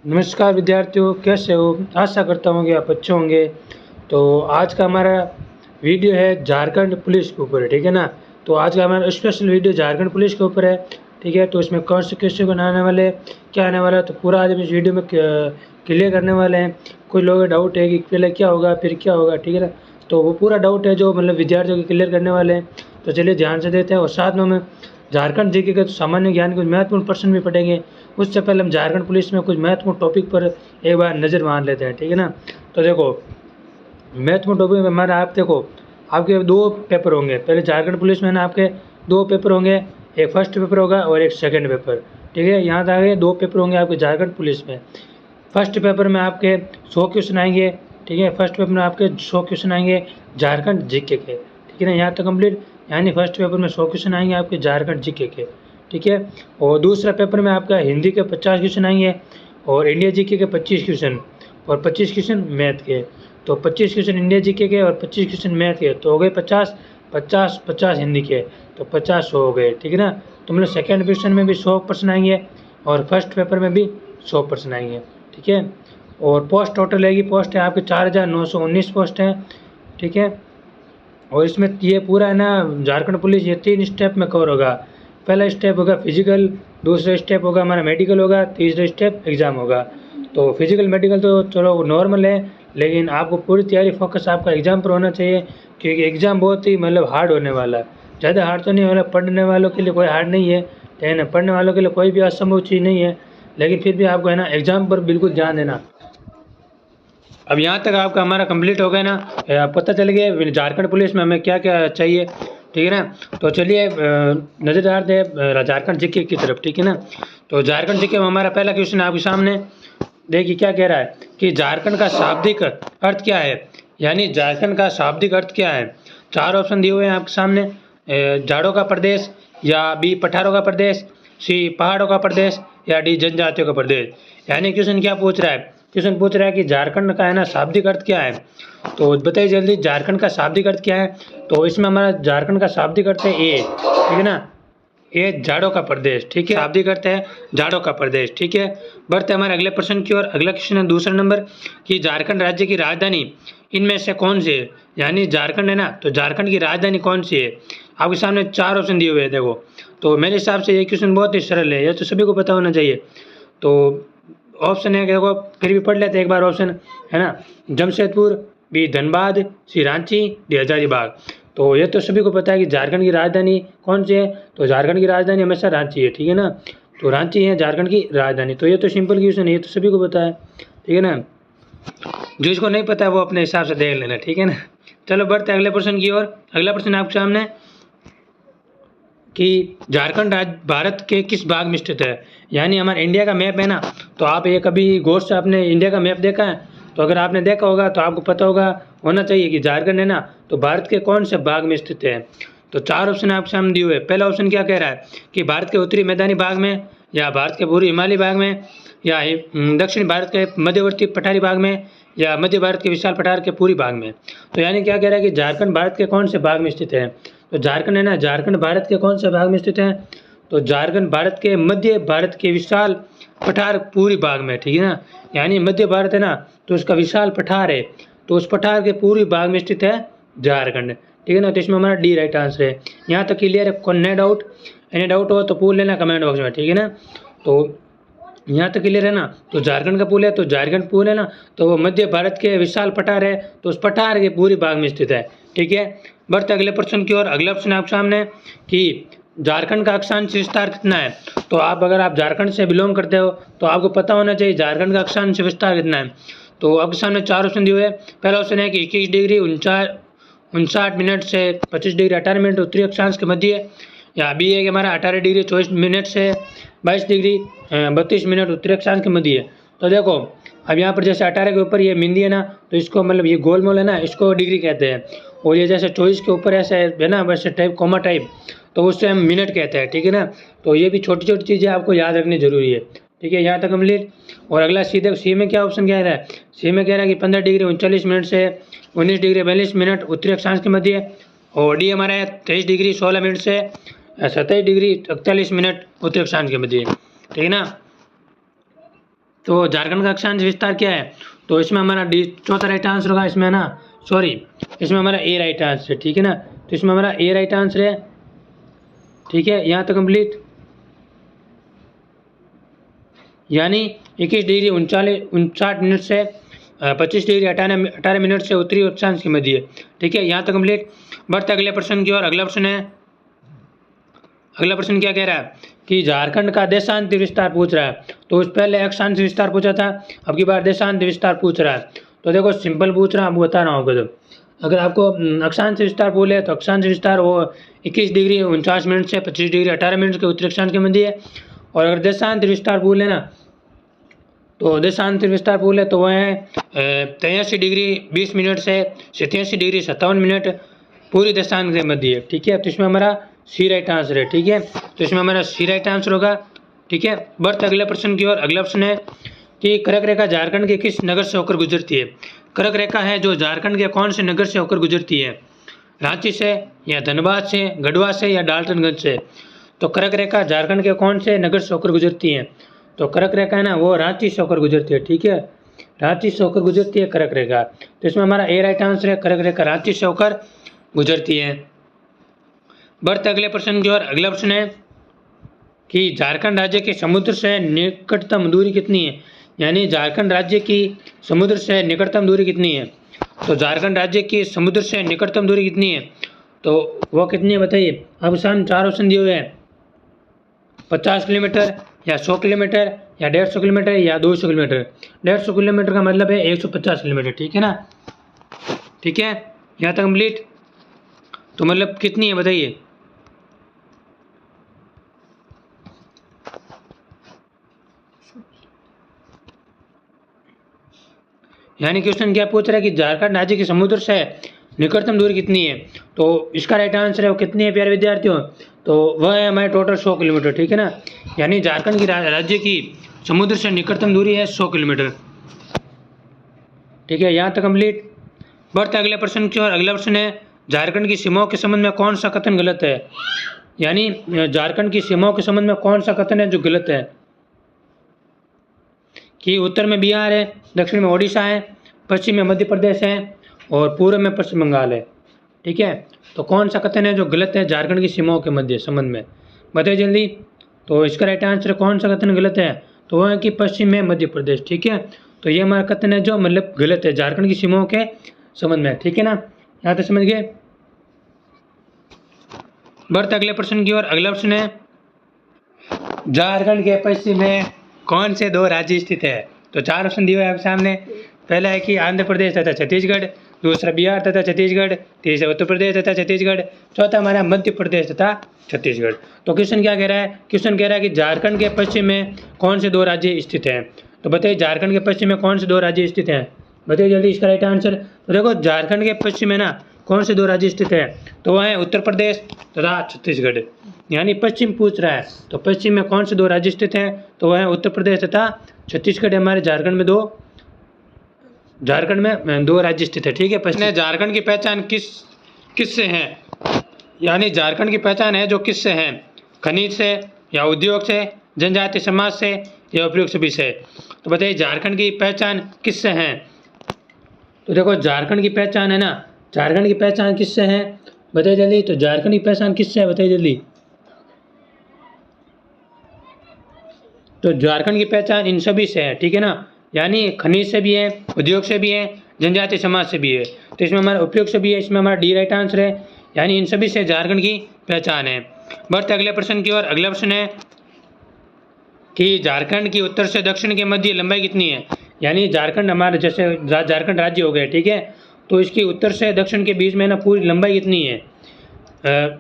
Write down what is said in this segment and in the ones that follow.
नमस्कार विद्यार्थियों, कैसे हो? आशा करता हूँ कि आप अच्छे होंगे। तो आज का हमारा वीडियो है झारखंड पुलिस के ऊपर, ठीक है ना। तो आज का हमारा स्पेशल वीडियो झारखंड पुलिस के ऊपर है, ठीक है। तो इसमें कौन से क्वेश्चन आने वाले, क्या आने वाला है, तो पूरा आज हम इस वीडियो में क्लियर करने वाले हैं। कुछ लोगों का डाउट है कि पहले क्या होगा फिर क्या होगा, ठीक है ना। तो वो पूरा डाउट है जो मतलब विद्यार्थियों के क्लियर करने वाले हैं। तो चलिए ध्यान से देते हैं। और साथ में हमें झारखंड जीके के सामान्य ज्ञान के महत्वपूर्ण प्रश्न भी पढ़ेंगे। उससे पहले हम झारखंड पुलिस में कुछ महत्वपूर्ण टॉपिक पर एक बार नज़र मार लेते हैं, ठीक है ना। तो देखो, महत्वपूर्ण टॉपिक में हमारा आप देखो, आपके दो पेपर होंगे। पहले झारखंड पुलिस में ना आपके दो पेपर होंगे, एक फर्स्ट पेपर होगा और एक सेकंड पेपर, ठीक है। यहाँ तक आगे दो पेपर होंगे आपके झारखंड पुलिस में। फर्स्ट पेपर में आपके 100 क्वेश्चन आएंगे, ठीक है। फर्स्ट पेपर में आपके 100 क्वेश्चन आएंगे झारखंड जीके के, ठीक है ना। यहाँ तक कंप्लीट, यानी फर्स्ट पेपर में 100 क्वेश्चन आएंगे आपके झारखंड जीके के, ठीक है। और दूसरा पेपर में आपका हिंदी के 50 क्वेश्चन आएंगे और इंडिया जीके के 25 क्वेश्चन और 25 क्वेश्चन मैथ के। तो 25 क्वेश्चन इंडिया जीके के और 25 क्वेश्चन मैथ के, तो हो गए 50, 50, 50 हिंदी के, तो 50 100 हो गए, ठीक है ना। तो मतलब सेकेंड क्वेश्चन में भी 100% आएंगे और फर्स्ट पेपर में भी 100% आएंगे, ठीक है। और पोस्ट टोटल रहेगी, पोस्ट है आपके 4919 पोस्ट है, ठीक है। और इसमें ये पूरा है ना झारखंड पुलिस ये 3 स्टेप में कवर होगा। पहला स्टेप होगा फिजिकल, दूसरा स्टेप होगा हमारा मेडिकल होगा, तीसरा स्टेप एग्ज़ाम होगा। तो फिजिकल मेडिकल तो चलो नॉर्मल है, लेकिन आपको पूरी तैयारी फोकस आपका एग्ज़ाम पर होना चाहिए, क्योंकि एग्ज़ाम बहुत ही मतलब हार्ड होने वाला है। ज़्यादा हार्ड तो नहीं होने, पढ़ने वालों के लिए कोई हार्ड नहीं है, लेकिन पढ़ने वालों के लिए कोई भी असंभव चीज़ नहीं है। लेकिन फिर भी आपको है ना एग्ज़ाम पर बिल्कुल ध्यान देना। अब यहाँ तक आपका हमारा कंप्लीट हो गया ना, पता चल गया झारखंड पुलिस में हमें क्या क्या चाहिए, ठीक है ना। तो चलिए नज़र डालते हैं झारखंड जीके की तरफ, ठीक है ना। तो झारखंड जीके में हमारा पहला क्वेश्चन आपके सामने देखिए क्या कह रहा है कि झारखंड का शाब्दिक अर्थ क्या है, यानी झारखंड का शाब्दिक अर्थ क्या है। 4 ऑप्शन दिए हुए हैं आपके सामने, झाड़ों का प्रदेश, या बी पठारों का प्रदेश, सी पहाड़ों का प्रदेश, या डी जनजातियों का प्रदेश। यानी क्वेश्चन क्या पूछ रहा है, क्वेश्चन पूछ रहा है कि झारखंड का है ना शाब्दिक अर्थ क्या है। तो बताइए जल्दी, झारखंड का शाब्दिक अर्थ क्या है। तो इसमें हमारा झारखंड का शाब्दिक अर्थ है ए, ठीक है ना। ये झाड़ों का प्रदेश, ठीक है। शाब्दिक अर्थ है झाड़ों का प्रदेश, ठीक है। बढ़ते हमारे अगले प्रश्न की ओर। अगला क्वेश्चन है दूसरा नंबर कि झारखंड राज्य की राजधानी इनमें से कौन सी है। यानी झारखंड है ना, तो झारखंड की राजधानी कौन सी है। आपके सामने 4 ऑप्शन दिए हुए हैं देखो। तो मेरे हिसाब से ये क्वेश्चन बहुत ही सरल है, ये तो सभी को पता होना चाहिए। तो ऑप्शन है देखो, फिर भी पढ़ लेते हैं एक बार ऑप्शन, है ना। जमशेदपुर, बी धनबाद, सी रांची, डी हजारीबाग। तो ये तो सभी को पता है कि झारखंड की राजधानी कौन सी है। तो झारखंड की राजधानी हमेशा रांची है, ठीक है ना। तो रांची है झारखंड की राजधानी। तो ये तो सिंपल क्वेश्चन है, ये तो सभी को पता है, ठीक है ना। जो इसको नहीं पता है वो अपने हिसाब से देख लेना, ठीक है ना। चलो बढ़ते अगले प्रश्न की ओर। अगला प्रश्न आपके सामने कि झारखंड राज्य भारत के किस भाग में स्थित है। यानी हमारा इंडिया का मैप है ना, तो आप ये कभी गौर से आपने इंडिया का मैप देखा है। तो अगर आपने देखा होगा तो आपको पता होना चाहिए कि झारखंड है ना, तो भारत के कौन से भाग में स्थित है। तो 4 ऑप्शन आपके सामने दिए हुए। पहला ऑप्शन क्या कह रहा है कि भारत के उत्तरी मैदानी भाग में, या भारत के पूर्वी हिमालय भाग में, या दक्षिण भारत के मध्यवर्ती पठारी भाग में, या मध्य भारत के विशाल पठार के पूर्वी भाग में। तो यानी क्या कह रहा है कि झारखंड भारत के कौन से भाग में स्थित है। तो झारखंड है ना, झारखंड भारत के कौन से भाग में स्थित है। तो झारखंड भारत के मध्य भारत के विशाल पठार पूर्वी भाग में, ठीक है ना। यानी मध्य भारत है ना, तो उसका विशाल पठार है, तो उस पठार के पूर्वी भाग में स्थित है झारखंड, ठीक है ना। तो इसमें हमारा डी राइट आंसर है। यहाँ तक क्लियर है, कौन नया डाउट, एनी डाउट हो तो पूछ लेना कमेंट बॉक्स में, ठीक है ना। तो यहाँ तक क्लियर है ना। तो झारखंड का पुल है, तो झारखंड पुल है ना, तो वो मध्य भारत के विशाल पठार है, तो उस पठार के पूरी भाग में स्थित है, ठीक है। बढ़ते अगले प्रश्न की ओर। अगला प्रश्न आपके सामने कि झारखंड का अक्षांश विस्तार कितना है। तो आप अगर आप झारखंड से बिलोंग करते हो तो आपको पता होना चाहिए झारखंड का अक्षांश विस्तार कितना है। तो आपके सामने 4 ऑप्शन दिए हुए हैं। पहला ऑप्शन है कि 21 डिग्री 59 मिनट से 25 डिग्री 18 मिनट उत्तरी अक्षांश के मध्य, या बी है कि हमारा 18 डिग्री 24 मिनट से 22 डिग्री 32 मिनट उत्तरी अक्षांश के मध्य है। तो देखो अब यहाँ पर जैसे 18 के ऊपर ये बिंदी है ना, तो इसको मतलब ये गोल मोल है ना, इसको डिग्री कहते हैं। और ये जैसे 24 के ऊपर ऐसे है ना, वैसे टाइप कोमा टाइप, तो उससे हम मिनट कहते हैं, ठीक है ना। तो ये भी छोटी छोटी चीज़ें आपको याद रखनी जरूरी है, ठीक है। यहाँ तक कंप्लीट। और अगला सीधे सी में क्या ऑप्शन कह रहा है, सी में कह रहा है कि 15 डिग्री 39 मिनट से 19 डिग्री 42 मिनट उत्तरी अक्षांश के मध्य। और डी हमारा है 23 डिग्री 16 मिनट से 27 डिग्री 41 मिनट उत्तरी अक्षांश के मध्य, ठीक है ना। तो झारखंड का अक्षांश विस्तार क्या है? तो इसमें हमारा डी चौथा राइट आंसर होगा। इसमें ना सॉरी, इसमें हमारा ए राइट आंसर है, ठीक है ना। तो इसमें हमारा ए राइट आंसर है, ठीक है। यहाँ तक कंप्लीट। यानी 21 डिग्री 59 मिनट से 25 डिग्री 18 मिनट से उत्तरी अक्षांश के मध्य, ठीक है। यहाँ तक कंप्लीट। बढ़ते अगले प्रश्न की ओर। अगला प्रश्न है, अगला प्रश्न क्या कह रहा है कि झारखंड का देशांत विस्तार पूछ रहा है। तो उस पहले अक्षांश विस्तार पूछा था, अब की बार देशांत विस्तार पूछ रहा है। तो देखो सिंपल पूछ रहा है, आपको बता रहा हूँ। तो अगर आपको अक्षांश विस्तार बोले तो अक्षांश विस्तार वो 21 डिग्री 49 मिनट से 25 डिग्री 18 मिनट के उत्तरी अक्षांश के मध्य है। और अगर देशांत विस्तार बोले ना, तो देशांत विस्तार बोले तो वह है 83 डिग्री 20 मिनट से 87 डिग्री 57 मिनट पूरी देशांत के मध्य है, ठीक है। तो इसमें हमारा सी राइट आंसर है, ठीक है। तो इसमें हमारा सी राइट आंसर होगा, ठीक है। बढ़ते अगले प्रश्न की ओर। अगला प्रश्न है कि कर्क रेखा झारखंड के किस नगर से होकर गुजरती है? कर्क रेखा है जो झारखंड के कौन से नगर से होकर गुजरती है? रांची से या धनबाद से, गढ़वा से या डाल्टनगंज से? तो कर्क रेखा झारखंड के कौन से नगर से होकर गुजरती है? तो कर्क रेखा है ना वो रांची से होकर गुजरती है, ठीक है। रांची से होकर गुजरती है कर्क रेखा। तो इसमें हमारा ए राइट आंसर है, कर्क रेखा रांची से होकर गुजरती है। बढ़ते अगले प्रश्न की ओर। अगला प्रश्न है कि झारखंड राज्य के समुद्र से निकटतम दूरी कितनी है? यानी झारखंड राज्य की समुद्र से निकटतम दूरी कितनी है? तो झारखंड राज्य की समुद्र से निकटतम दूरी कितनी है? तो वो कितनी है बताइए। ऑप्शन 4 ऑप्शन दिए हुए हैं, 50 किलोमीटर या 100 किलोमीटर या 150 किलोमीटर या 200 किलोमीटर। 150 किलोमीटर का मतलब है 150 किलोमीटर, ठीक है ना, ठीक है। यहाँ तक कंप्लीट। तो मतलब कितनी है बताइए। यानी क्वेश्चन क्या पूछ रहा है कि झारखंड राज्य के समुद्र से निकटतम दूरी कितनी है? तो इसका राइट आंसर है वो कितनी है प्यारे विद्यार्थियों? तो वह है हमारे टोटल 100 किलोमीटर, ठीक है ना। यानी झारखंड की राज्य की समुद्र से निकटतम दूरी है 100 किलोमीटर, ठीक है। यहाँ तक कंप्लीट। बढ़ते अगले प्रश्न की ओर। अगला प्रश्न है झारखंड की सीमाओं के संबंध में कौन सा कथन गलत है? यानी झारखंड की सीमाओं के संबंध में कौन सा कथन है जो गलत है? कि उत्तर में बिहार है, दक्षिण में ओडिशा है, पश्चिम में मध्य प्रदेश है और पूर्व में पश्चिम बंगाल है, ठीक है। तो कौन सा कथन है जो गलत है झारखंड की सीमाओं के मध्य संबंध में? बताइए जल्दी। तो इसका राइट आंसर कौन सा कथन गलत है? तो वह है कि पश्चिम में मध्य प्रदेश, ठीक है। तो ये हमारा कथन है जो मतलब गलत है झारखंड की सीमाओं के संबंध में, ठीक है ना। यहाँ तक समझ गए। बढ़ते अगले प्रश्न की ओर। अगला प्रश्न है झारखंड के पश्चिम में कौन से 2 राज्य स्थित है? तो 4 ऑप्शन दिए हुए हैं आपके सामने। पहला है कि आंध्र प्रदेश तथा छत्तीसगढ़, दूसरा बिहार तथा छत्तीसगढ़, तीसरा उत्तर प्रदेश तथा छत्तीसगढ़, चौथा हमारा मध्य प्रदेश तथा छत्तीसगढ़। तो क्वेश्चन क्या कह रहा है? क्वेश्चन कह रहा है कि झारखंड के पश्चिम में कौन से 2 राज्य स्थित हैं? तो बताइए झारखंड के पश्चिम में कौन से 2 राज्य स्थित हैं? बताइए जल्दी इसका राइट आंसर। तो देखो झारखंड के पश्चिम में ना कौन से 2 राज्य स्थित हैं? तो वह है उत्तर प्रदेश तथा छत्तीसगढ़। यानी पश्चिम पूछ रहा है, तो पश्चिम में कौन से 2 राज्य स्थित हैं? तो वह है उत्तर प्रदेश तथा छत्तीसगढ़। हमारे झारखंड में 2 राज्य स्थित है, ठीक है। पश्चिम झारखंड की पहचान किससे है? यानी झारखंड की पहचान है जो किससे है? खनिज से या उद्योग से, जनजातीय समाज से या उपयुक्त सभी से? तो बताइए झारखंड की पहचान किससे है? तो देखो झारखंड की पहचान है ना, झारखंड की पहचान किससे है? बताइए जल्दी। तो झारखंड की पहचान किससे है? बताइए जल्दी। तो झारखंड की पहचान इन सभी से है, ठीक है ना। यानी खनिज से भी है, उद्योग से भी है, जनजातीय समाज से भी है। तो इसमें हमारा उपयोग से भी है, इसमें हमारा डी राइट आंसर है। यानी इन सभी से झारखंड की पहचान है। बढ़ते अगले प्रश्न की ओर। अगला प्रश्न है कि झारखंड की उत्तर से दक्षिण के मध्य लंबाई कितनी है? यानी झारखंड हमारे जैसे झारखंड राज्य हो गया, ठीक है। तो इसकी उत्तर से दक्षिण के बीच में ना पूरी लंबाई कितनी है?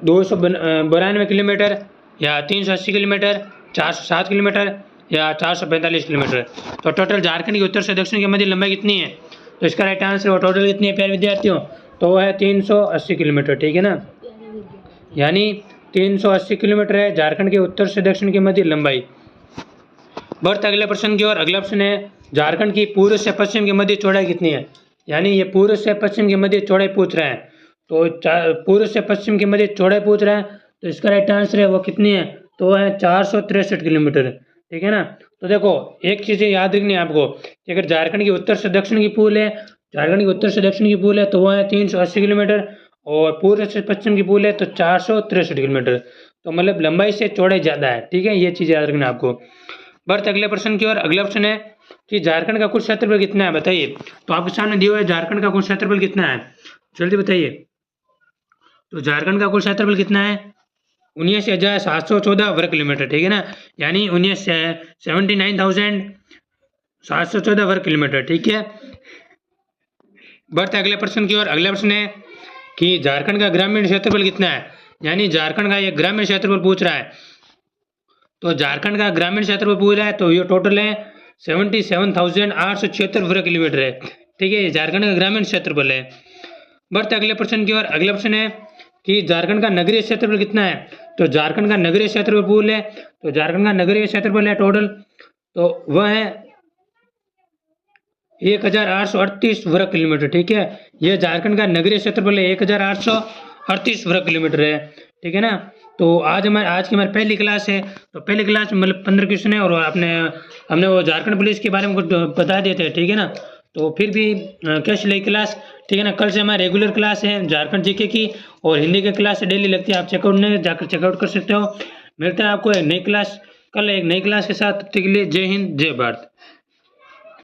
292 किलोमीटर या 380 किलोमीटर, 407 किलोमीटर या 445 किलोमीटर। तो टोटल झारखंड की उत्तर से दक्षिण के मध्य लंबाई कितनी है? तो इसका राइट आंसर वो टोटल कितनी है प्यारे विद्यार्थियों? तो वो है 380 किलोमीटर, ठीक है ना। यानी 380 किलोमीटर है झारखंड के उत्तर से दक्षिण के मध्य लंबाई। बढ़ते अगले प्रश्न की ओर। अगला प्रश्न है झारखंड की पूर्व से पश्चिम के मध्य चौड़ाई कितनी है? यानी ये पूर्व से पश्चिम के मध्य चौड़ाई पूछ रहे हैं। तो पूर्व से पश्चिम के मध्य चौड़ाई पूछ रहे हैं, तो इसका राइट आंसर है वो कितनी है? तो वह है 463 किलोमीटर, ठीक है ना। तो देखो एक चीज़ याद रखनी है आपको कि अगर झारखंड की उत्तर से दक्षिण की पुल है, झारखंड की उत्तर से दक्षिण की पुल है तो वह है 380 किलोमीटर, और पूर्व से पश्चिम की पुल है तो 463 किलोमीटर। तो मतलब लंबाई से चौड़ाई ज़्यादा है, ठीक है, ये चीज़ याद रखना आपको। बढ़ते अगले प्रश्न की ओर। अगला प्रश्न है कि झारखंड का कुल क्षेत्रफल कितना है, बताइए। तो आपके सामने दिया हुआ है झारखंड का कुल क्षेत्रफल कितना है, जल्दी बताइए। तो झारखंड का कुल क्षेत्रफल कितना है, 19,714 वर्ग किलोमीटर, ठीक है ना, यानी 79,714 वर्ग किलोमीटर, ठीक है। बढ़ते अगले प्रश्न की ओर। अगला प्रश्न है कि झारखंड का ग्रामीण क्षेत्रफल कितना है, यानी झारखंड का ये ग्रामीण क्षेत्रफल पूछ रहा है। तो झारखंड का ग्रामीण क्षेत्रफल पूछ रहा है तो ये टोटल है 77,876 वर्ग किलोमीटर है, ठीक है, ये झारखंड का ग्रामीण क्षेत्रफल है। बढ़ते अगले प्रश्न की ओर। अगला प्रश्न है कि झारखंड का नगरीय क्षेत्रफल कितना है। तो झारखंड का नगरीय क्षेत्रफल पूल है, तो झारखंड का नगरीय क्षेत्रफल है टोटल, तो वह है 1,838 वर्ग किलोमीटर, ठीक है, यह झारखंड का नगरीय क्षेत्रफल है, 1,838 वर्ग किलोमीटर है, ठीक है ना। तो आज की हमारी पहली क्लास है, तो पहली क्लास में मतलब 15 क्वेश्चन है, और हमने वो झारखंड पुलिस के बारे में कुछ बता दिए थे, ठीक है ना। तो फिर भी कैसी लगी क्लास, ठीक है ना। कल से हमारी रेगुलर क्लास है झारखंड जीके की, और हिंदी की क्लास डेली लगती है, आप चेकआउट नहीं जाकर चेकआउट कर सकते हो। मिलते हैं आपको एक नई क्लास कल, एक नई क्लास के साथ। तब तक के लिए जय हिंद जय भारत।